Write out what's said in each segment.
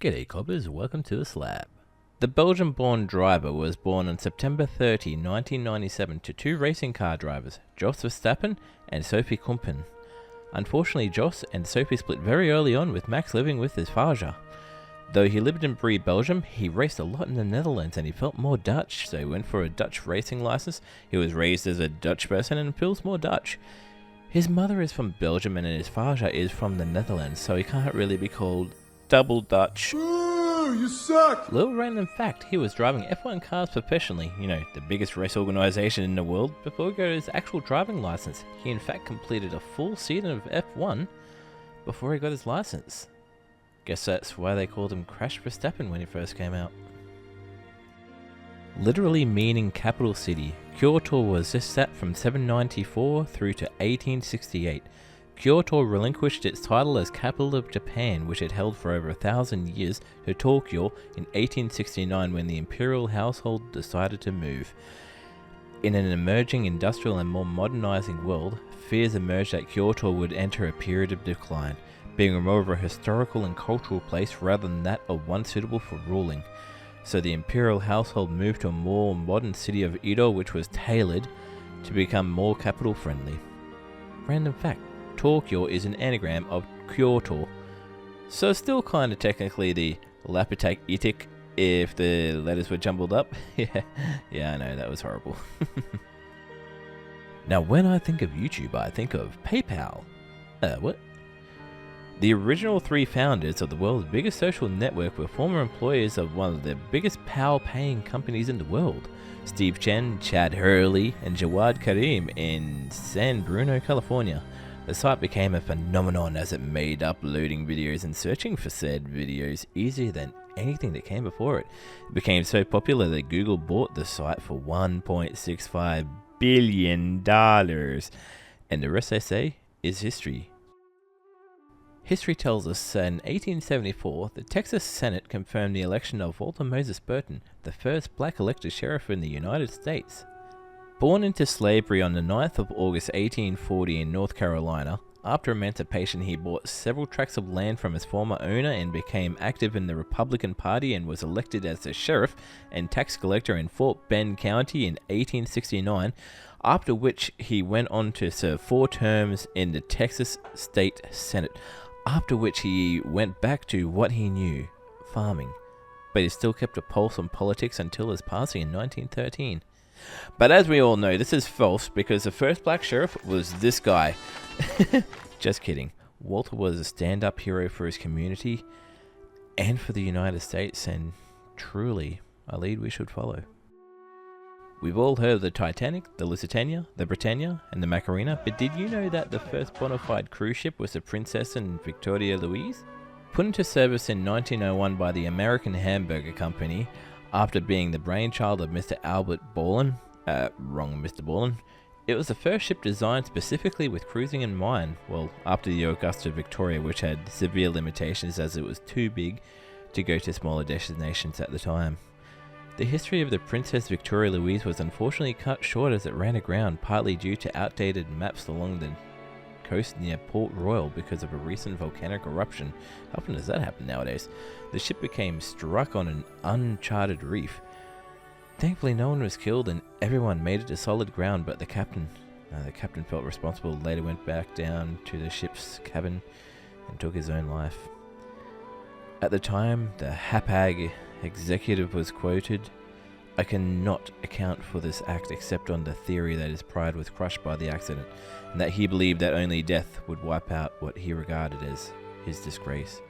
G'day cobbers, welcome to the slab. The Belgian-born driver was born on September 30, 1997 to two racing car drivers, Jos Verstappen and Sophie Kumpen. Unfortunately, Jos and Sophie split very early on, with Max living with his father. Though he lived in Bree, Belgium, he raced a lot in the Netherlands and he felt more Dutch, so he went for a Dutch racing license. He was raised as a Dutch person and feels more Dutch. His mother is from Belgium and his father is from the Netherlands, so he can't really be called double Dutch. Ooh, you suck! Little random fact, he was driving F1 cars professionally, the biggest race organisation in the world, before he got his actual driving license. He in fact completed a full season of F1 before he got his license. Guess that's why they called him Crash Verstappen when he first came out. Literally meaning capital city, Kyoto was this set from 794 through to 1868. Kyoto relinquished its title as capital of Japan, which it held for over 1,000 years, to Tokyo in 1869 when the imperial household decided to move. In an emerging industrial and more modernizing world, fears emerged that Kyoto would enter a period of decline, being more of a historical and cultural place rather than that of one suitable for ruling. So the imperial household moved to a more modern city of Edo, which was tailored to become more capital friendly. Random fact, Tokyo is an anagram of Kyoto, so still kinda technically the Lapitak Itik if the letters were jumbled up. yeah, I know, that was horrible. Now when I think of YouTube, I think of PayPal. What? The original three founders of the world's biggest social network were former employees of one of the biggest PAL-paying companies in the world, Steve Chen, Chad Hurley, and Jawad Karim in San Bruno, California. The site became a phenomenon as it made uploading videos and searching for said videos easier than anything that came before it. It became so popular that Google bought the site for $1.65 billion. And the rest, they say, is history. History tells us that in 1874, the Texas Senate confirmed the election of Walter Moses Burton, the first black elected sheriff in the United States. Born into slavery on the 9th of August 1840 in North Carolina, after emancipation he bought several tracts of land from his former owner and became active in the Republican Party and was elected as the sheriff and tax collector in Fort Bend County in 1869, after which he went on to serve 4 terms in the Texas State Senate, after which he went back to what he knew, farming, but he still kept a pulse on politics until his passing in 1913. But as we all know, this is false because the first black sheriff was this guy. Just kidding. Walter was a stand-up hero for his community and for the United States, and truly a lead we should follow. We've all heard of the Titanic, the Lusitania, the Britannia, and the Macarena, but did you know that the first bona fide cruise ship was the Princess and Victoria Louise? Put into service in 1901 by the American Hamburger Company, after being the brainchild of Mr. Albert Borland, wrong Mr. Borland, it was the first ship designed specifically with cruising in mind, well, after the Augusta Victoria, which had severe limitations as it was too big to go to smaller destinations at the time. The history of the Princess Victoria Louise was unfortunately cut short as it ran aground, partly due to outdated maps along the coast near Port Royal because of a recent volcanic eruption. How often does that happen nowadays? The ship became struck on an uncharted reef. Thankfully no one was killed and everyone made it to solid ground, but the captain felt responsible, later went back down to the ship's cabin and took his own life. At the time, the Hapag executive was quoted, "I cannot account for this act except on the theory that his pride was crushed by the accident, and that he believed that only death would wipe out what he regarded as his disgrace."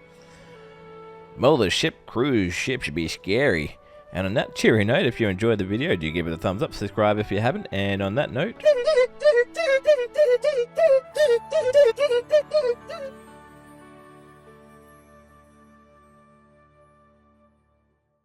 Well, the cruise ship should be scary. And on that cheery note, if you enjoyed the video, do give it a thumbs up, subscribe if you haven't, and on that note...